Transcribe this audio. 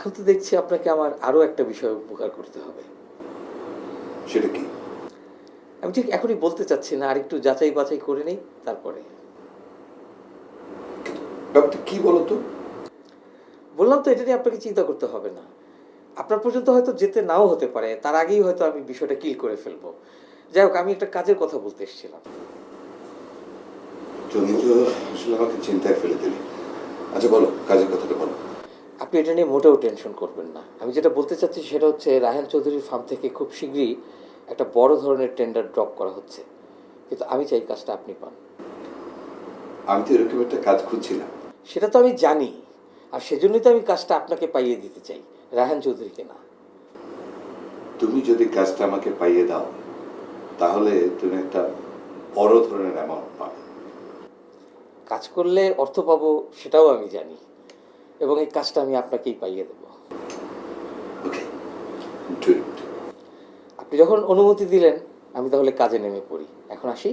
এখন তো দেখছি আপনাকে আমার আরও একটা বিষয়ে উপকার করতে হবে। সেটা কি? আমি ঠিক এখনই বলতে চাচ্ছি না, আরেকটু যাচাই বাছাই করে নেই তারপরে। ব্যাপারটা কি বলতো? বললাম তো, এটা নিয়ে আপনাকে চিন্তা করতে হবে না। আপনার পর্যন্ত হয়তো যেতে নাও হতে পারে, তার আগেই হয়তো আমি বিষয়টা ক্লিয়ার করে ফেলবো। যাই হোক, আমি একটা কাজের কথা বলতে এসেছিলাম। তুমি তো আসলে আমাকে চিন্তায় ফেলে দিলে। আচ্ছা বলো, কাজের কথাটা বলো। আপনি এটা নিয়ে মোটেও টেনশন করবেন না। আমি যেটা বলতে চাচ্ছি সেটা হচ্ছে, রায়হান চৌধুরীর ফার্ম থেকে খুব শীঘ্রই একটা বড় ধরনের টেন্ডার ড্রপ করা হচ্ছে, কিন্তু আমি চাই কাজটা আপনি পান। আমি তো এরকম একটা কাজ খুঁজছিলাম। সেটা তো আমি জানি, আর সেজন্যই তো আমি কাজটা আপনাকে পাইয়ে দিতে চাই, রায়হান চৌধুরীকে না। তুমি যদি কাজটা আমাকে পাইয়ে দাও, তাহলে তুমি একটা বড় ধরনের অ্যামাউন্ট পাবে। কাজ করলে অর্থ পাবো সেটাও আমি জানি, এবং এই কাজটা আমি আপনাকেই পাইয়ে দেবো। ওকে, ডু ইট। আপনি যখন অনুমতি দিলেন, আমি তাহলে কাজে নেমে পড়ি। এখন আসি।